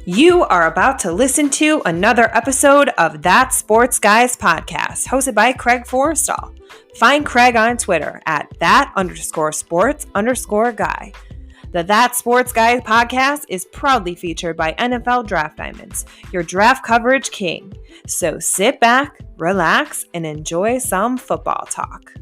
You are about to listen to another episode of That Sports Guys podcast, hosted by Craig Forrestal. Find Craig on Twitter at that_sports_guy. The That Sports Guys podcast is proudly featured by NFL Draft Diamonds, your draft coverage king. So sit back, relax, and enjoy some football talk.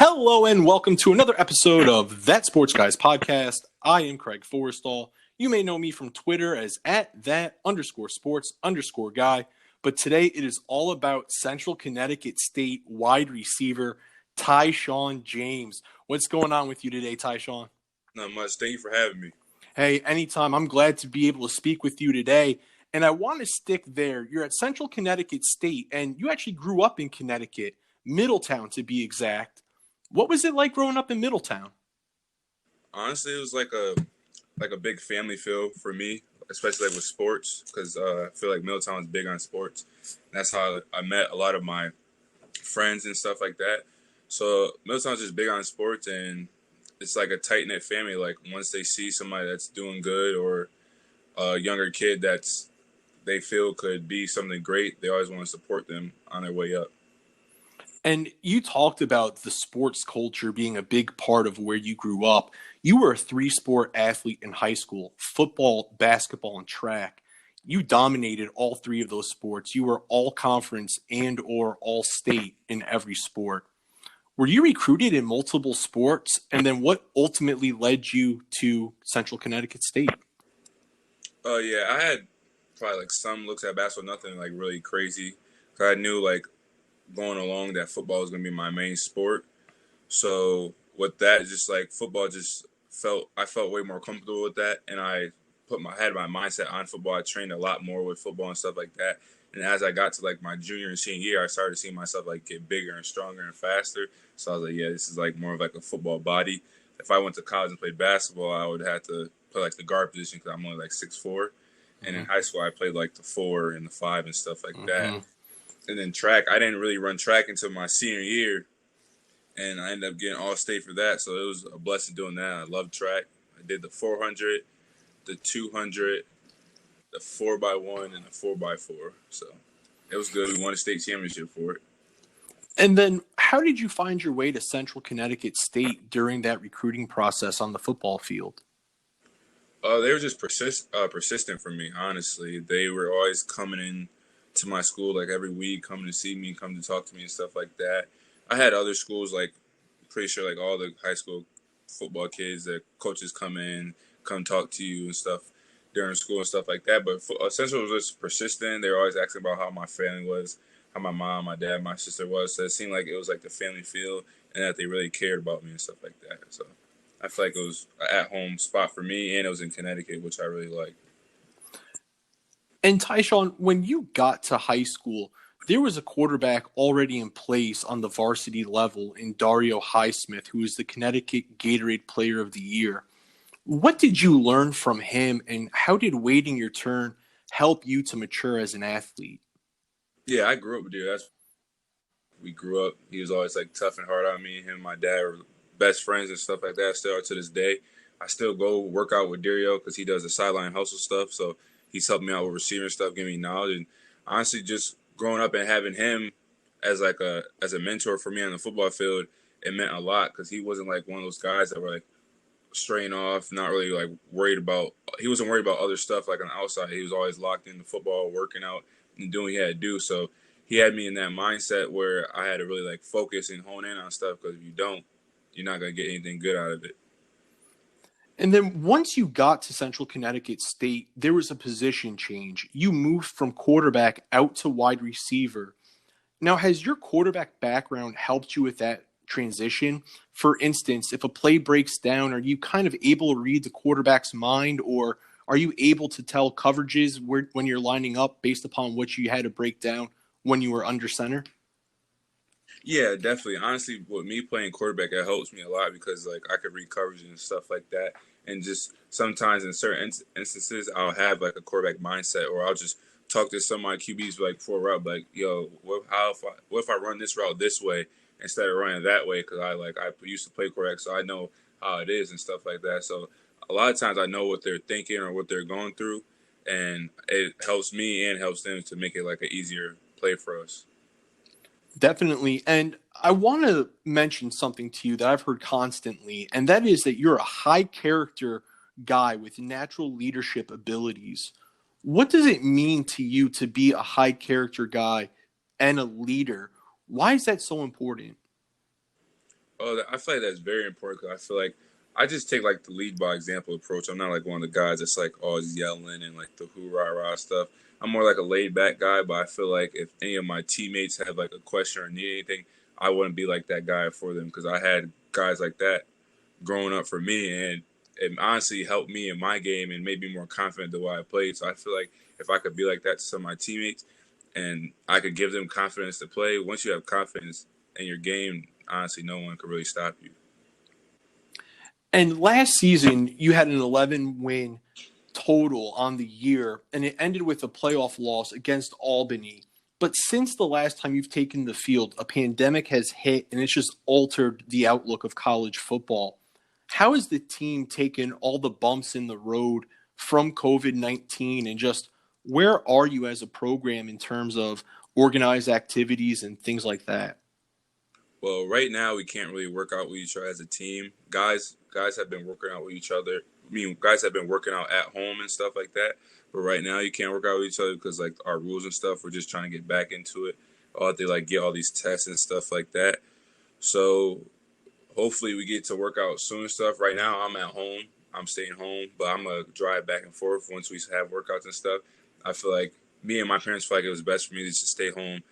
Hello and welcome to another episode of That Sports Guys podcast. I am Craig Forrestal. You may know me from Twitter as at that_sports_guy. But today it is all about Central Connecticut State wide receiver Tyshaun James. What's going on with you today, Tyshaun? Not much. Thank you for having me. Hey, anytime. I'm glad to be able to speak with you today. And I want to stick there. You're at Central Connecticut State, and you actually grew up in Connecticut, Middletown to be exact. What was it like growing up in Middletown? Honestly, it was like a big family feel for me, especially like with sports, because I feel like Middletown is big on sports. That's how I met a lot of my friends and stuff like that. So Middletown's just big on sports, and it's like a tight-knit family. Like once they see somebody that's doing good or a younger kid that's they feel could be something great, they always want to support them on their way up. And you talked about the sports culture being a big part of where you grew up. You were a three-sport athlete in high school: football, basketball, and track. You dominated all three of those sports. You were all-conference and or all-state in every sport. Were you recruited in multiple sports? And then what ultimately led you to Central Connecticut State? Yeah, I had probably like some looks at basketball, nothing like really crazy. 'Cause I knew like going along that football was going to be my main sport. So with that, just like football I felt way more comfortable with that. And I had my mindset on football. I trained a lot more with football and stuff like that. And as I got to like my junior and senior year, I started seeing myself like get bigger and stronger and faster. So I was like, yeah, this is like more of like a football body. If I went to college and played basketball, I would have to play like the guard position because I'm only like 6'4". And in high school, I played like the 4 and the 5 and stuff like that. And then track, I didn't really run track until my senior year, and I ended up getting all-state for that. So it was a blessing doing that. I loved track. I did the 400, the 200, the 4x1, and the 4x4. So it was good. We won a state championship for it. And then how did you find your way to Central Connecticut State during that recruiting process on the football field? They were just persistent for me, honestly. They were always coming in to my school like every week, coming to see me, come to talk to me and stuff like that. I had other schools, like pretty sure like all the high school football kids that coaches come talk to you and stuff during school and stuff like that. But Central was just persistent. They were always asking about how my family was, how my mom, my dad, my sister was. So it seemed like it was like the family feel and that they really cared about me and stuff like that. So I feel like it was an at-home spot for me, and it was in Connecticut, which I really liked. And Tyshaun, when you got to high school, there was a quarterback already in place on the varsity level in Dario Highsmith, who was the Connecticut Gatorade Player of the Year. What did you learn from him, and how did waiting your turn help you to mature as an athlete? Yeah, I grew up with Dario. We grew up. He was always like tough and hard on me. Him and my dad were best friends and stuff like that. Still are to this day. I still go work out with Dario because he does the sideline hustle stuff. So he's helped me out with receiving stuff, giving me knowledge. And honestly, just growing up and having him as a mentor for me on the football field, it meant a lot because he wasn't like one of those guys that were like straying off, not really like he wasn't worried about other stuff like on the outside. He was always locked into football, working out and doing what he had to do. So he had me in that mindset where I had to really like focus and hone in on stuff because if you don't, you're not going to get anything good out of it. And then once you got to Central Connecticut State, there was a position change. You moved from quarterback out to wide receiver. Now, has your quarterback background helped you with that transition? For instance, if a play breaks down, are you kind of able to read the quarterback's mind, or are you able to tell coverages when you're lining up based upon what you had to break down when you were under center? Yeah, definitely. Honestly, with me playing quarterback, it helps me a lot because like I could read coverage and stuff like that. And just sometimes in certain instances, I'll have like a quarterback mindset, or I'll just talk to some of my QBs like before a route, like, yo, what if I run this route this way instead of running that way? Because I used to play quarterback, so I know how it is and stuff like that. So a lot of times I know what they're thinking or what they're going through, and it helps me and helps them to make it like an easier play for us. Definitely. And I want to mention something to you that I've heard constantly, and that is that you're a high character guy with natural leadership abilities. What does it mean to you to be a high character guy and a leader? Why is that so important? Oh, I feel like that's very important because I feel like I just take like the lead by example approach. I'm not like one of the guys that's like always yelling and like the hoorah rah stuff. I'm more like a laid back guy, but I feel like if any of my teammates have like a question or need anything, I wouldn't be like that guy for them because I had guys like that growing up for me, and it honestly helped me in my game and made me more confident the way I played. So I feel like if I could be like that to some of my teammates and I could give them confidence to play, once you have confidence in your game, honestly, no one could really stop you. And last season, you had an 11-win total on the year, and it ended with a playoff loss against Albany. But since the last time you've taken the field, a pandemic has hit, and it's just altered the outlook of college football. How has the team taken all the bumps in the road from COVID-19, and just where are you as a program in terms of organized activities and things like that? Well, right now we can't really work out with each other as a team. Guys have been working out with each other. I mean, guys have been working out at home and stuff like that. But right now you can't work out with each other because like our rules and stuff. We're just trying to get back into it. All have to like get all these tests and stuff like that. So hopefully we get to work out soon and stuff. Right now I'm at home. I'm staying home, but I'm gonna drive back and forth once we have workouts and stuff. I feel like me and my parents feel like it was best for me to just stay home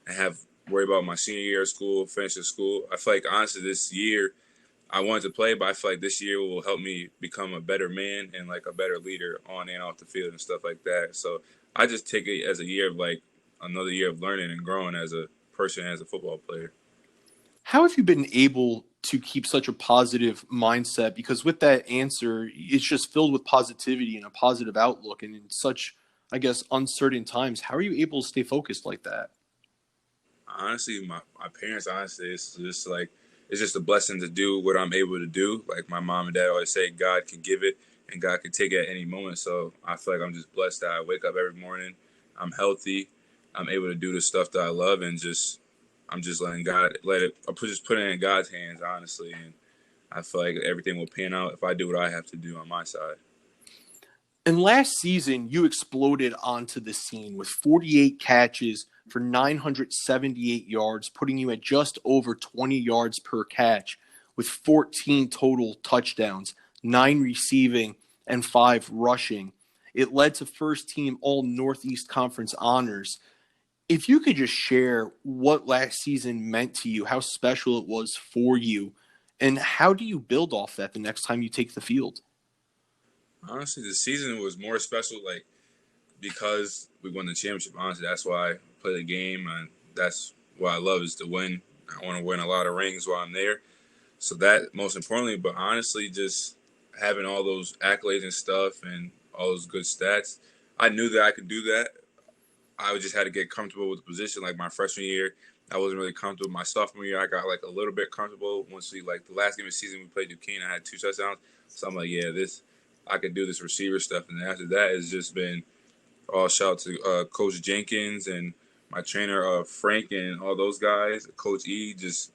and have worry about my senior year of school, finishing school. I feel like honestly this year I wanted to play, but I feel like this year will help me become a better man and like a better leader on and off the field and stuff like that. So I just take it as a year of like another year of learning and growing as a person, as a football player. How have you been able to keep such a positive mindset? Because with that answer, it's just filled with positivity and a positive outlook. And in such, I guess, uncertain times, how are you able to stay focused like that? Honestly, my parents, honestly, it's just a blessing to do what I'm able to do. Like my mom and dad always say, God can give it and God can take it at any moment. So I feel like I'm just blessed that I wake up every morning, I'm healthy, I'm able to do the stuff that I love, and I'm just letting God just put it in God's hands, honestly. And I feel like everything will pan out if I do what I have to do on my side. And last season, you exploded onto the scene with 48 catches for 978 yards, putting you at just over 20 yards per catch with 14 total touchdowns, 9 receiving, and 5 rushing. It led to first team All Northeast Conference honors. If you could just share what last season meant to you, how special it was for you, and how do you build off that the next time you take the field? Honestly, the season was more special, like because we won the championship. Honestly, that's why I play the game, and that's what I love is to win. I want to win a lot of rings while I'm there. So that most importantly, but honestly, just having all those accolades and stuff and all those good stats, I knew that I could do that. I just had to get comfortable with the position. Like my freshman year, I wasn't really comfortable. My sophomore year, I got like a little bit comfortable. Once we like the last game of the season we played Duquesne, I had 2 touchdowns. So I'm like, yeah, I could do this receiver stuff. And then after that, it's just been all shout out to Coach Jenkins and my trainer Frank and all those guys. Coach E just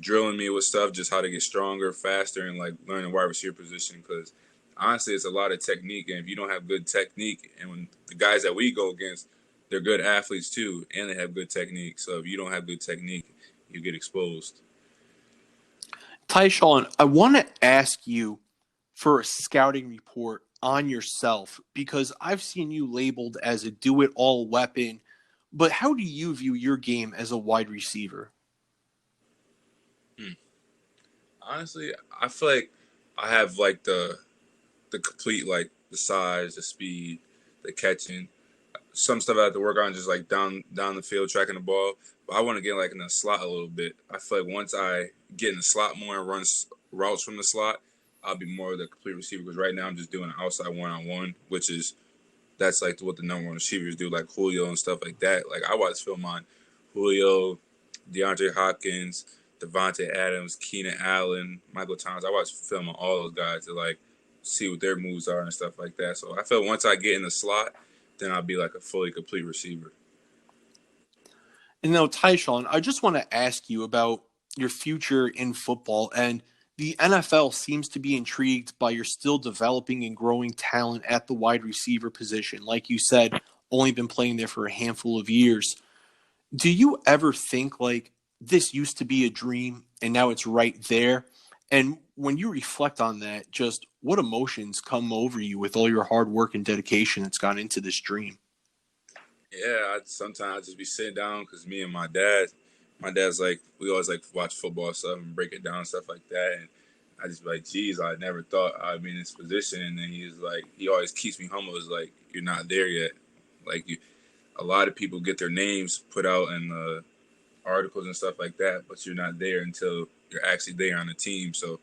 drilling me with stuff, just how to get stronger, faster, and like learning wide receiver position. Because honestly, it's a lot of technique, and if you don't have good technique, and when the guys that we go against, they're good athletes too, and they have good technique. So if you don't have good technique, you get exposed. Tyshaun, I want to ask you for a scouting report on yourself because I've seen you labeled as a do-it-all weapon, but how do you view your game as a wide receiver? Honestly, I feel like I have like the complete like the size, the speed, the catching. Some stuff I have to work on just like down the field tracking the ball. But I want to get like in the slot a little bit. I feel like once I get in the slot more and run routes from the slot, I'll be more of the complete receiver. Because right now I'm just doing an outside one-on-one, that's like what the number one receivers do, like Julio and stuff like that. Like I watch film on Julio, DeAndre Hopkins, Devontae Adams, Keenan Allen, Michael Thomas. I watch film on all those guys to like see what their moves are and stuff like that. So I feel once I get in the slot, then I'll be like a fully complete receiver. And now, Tyshaun, I just want to ask you about your future in football. And the NFL seems to be intrigued by your still developing and growing talent at the wide receiver position. Like you said, only been playing there for a handful of years. Do you ever think like this used to be a dream and now it's right there? And when you reflect on that, just what emotions come over you with all your hard work and dedication that's gone into this dream? Yeah, sometimes I just be sitting down because me and my dad's like, we always like watch football stuff and break it down and stuff like that. And I just be like, geez, I never thought I'd be in this position. And then he's like, he always keeps me humble. Is like, you're not there yet. Like a lot of people get their names put out in articles and stuff like that, but you're not there until you're actually there on the team. So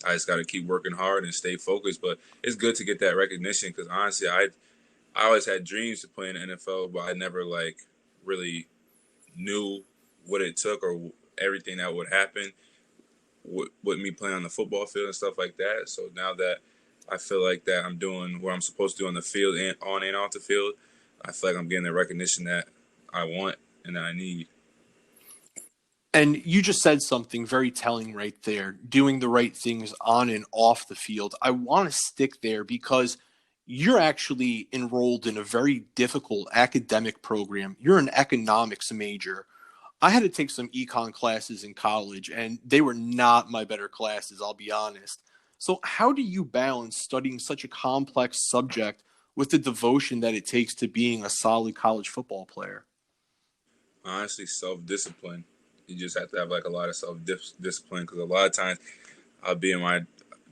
I just got to keep working hard and stay focused. But it's good to get that recognition because honestly, I always had dreams to play in the NFL, but I never like really knew what it took or everything that would happen with me playing on the football field and stuff like that. So now that I feel like that I'm doing what I'm supposed to do on the field and on and off the field, I feel like I'm getting the recognition that I want and that I need. And you just said something very telling right there, doing the right things on and off the field. I want to stick there because you're actually enrolled in a very difficult academic program. You're an economics major. I had to take some econ classes in college, and they were not my better classes, I'll be honest. So how do you balance studying such a complex subject with the devotion that it takes to being a solid college football player? Honestly, self-discipline. You just have to have like a lot of self-discipline because a lot of times I'll be in my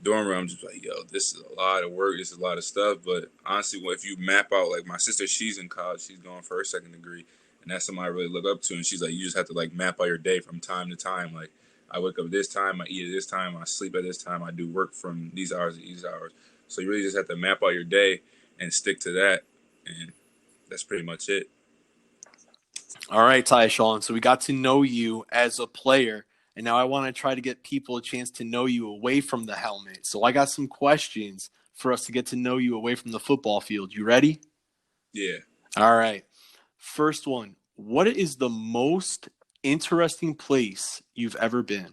dorm room, I'm just like, yo, this is a lot of work, this is a lot of stuff. But honestly, if you map out, like my sister, she's in college, she's going for her second degree, and that's somebody I really look up to. And she's like, you just have to like map out your day from time to time. Like I wake up this time, I eat at this time, I sleep at this time, I do work from these hours to these hours. So you really just have to map out your day and stick to that, and that's pretty much it. All right, Tyshaun. So we got to know you as a player, and now I want to try to get people a chance to know you away from the helmet. So I got some questions for us to get to know you away from the football field. You ready? Yeah. All right. First one. What is the most interesting place you've ever been?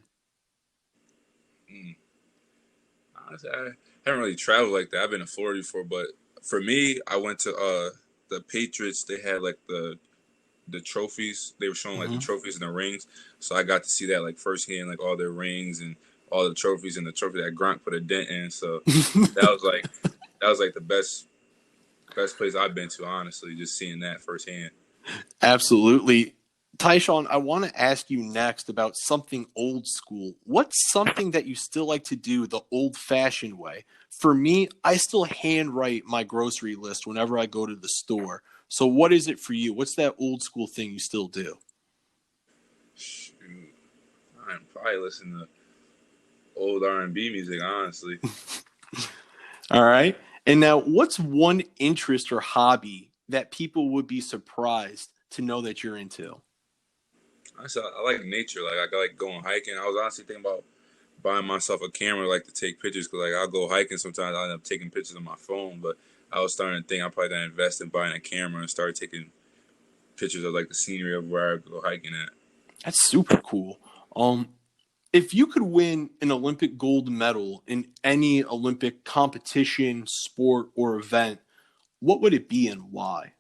Honestly, I haven't really traveled like that. I've been to Florida before, but for me, I went to the Patriots. They had like the trophies. They were showing like the trophies and the rings. So I got to see that like firsthand, like all their rings and all the trophies and the trophy that Gronk put a dent in. So that was like the best place I've been to, honestly, just seeing that firsthand. Absolutely. Tyshaun, I want to ask you next about something old school. What's something that you still like to do the old-fashioned way? For me, I still handwrite my grocery list whenever I go to the store. So what is it for you? What's that old school thing you still do? Shoot, I'm probably listening to old R&B music, honestly. All right. And now, what's one interest or hobby that people would be surprised to know that you're into? Honestly, I like nature. Like I like going hiking. I was honestly thinking about buying myself a camera, like to take pictures, because like I'll go hiking sometimes. I end up taking pictures on my phone, but I was starting to think I probably gonna invest in buying a camera and start taking pictures of like the scenery of where I go hiking at. That's super cool. If you could win an Olympic gold medal in any Olympic competition, sport, or event, what would it be and why?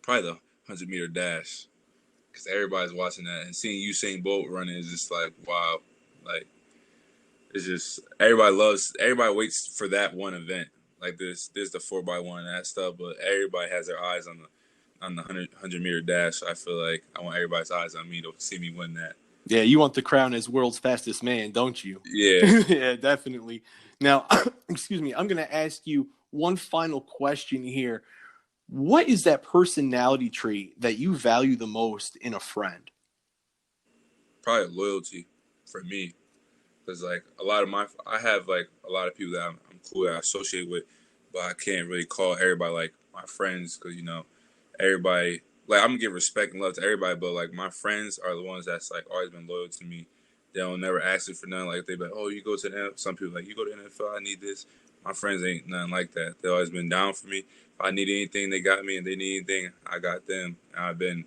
Probably the 100-meter dash, because everybody's watching that and seeing Usain Bolt running is just like wow. Like it's just everybody waits for that one event. Like there's the 4x1 and that stuff, but everybody has their eyes on the 100-meter dash. So I feel like I want everybody's eyes on me to see me win that. Yeah, you want the crown as world's fastest man, don't you? Yeah. Yeah, definitely. Now, excuse me, I'm going to ask you one final question here. What is that personality trait that you value the most in a friend? Probably loyalty for me. Because like I have like a lot of people that I'm cool that I associate with, but I can't really call everybody like my friends because everybody like I'm gonna give respect and love to everybody, but like my friends are the ones that's like always been loyal to me. They don't never ask me for nothing. Like they be like, oh, you go to the NFL. Some people like, you go to the NFL, I need this. My friends ain't nothing like that. They always been down for me. If I need anything, they got me, and they need anything, I got them. And I've been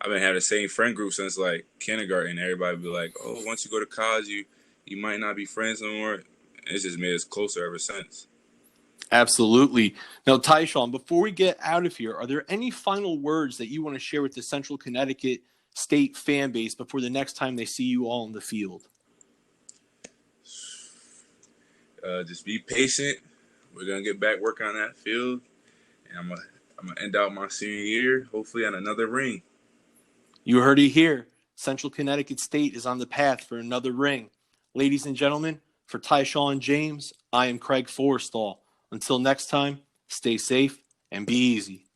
having the same friend group since like kindergarten. Everybody be like, oh, once you go to college, you might not be friends no more. It's just made us closer ever since. Absolutely. Now, Tyshaun, before we get out of here, are there any final words that you want to share with the Central Connecticut State fan base before the next time they see you all in the field? Just be patient. We're gonna get back working on that field, and I'm gonna end out my senior year hopefully on another ring. You heard it here. Central Connecticut State is on the path for another ring. Ladies and gentlemen, for Tyshaun James, I am Craig Forrestall. Until next time, stay safe and be easy.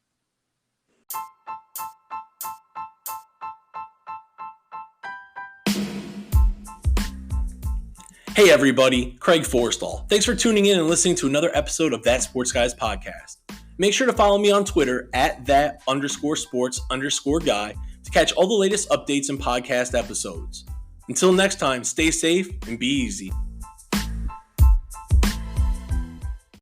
Hey everybody, Craig Forrestall. Thanks for tuning in and listening to another episode of That Sports Guys podcast. Make sure to follow me on Twitter at @that_sports_guy to catch all the latest updates and podcast episodes. Until next time, stay safe and be easy.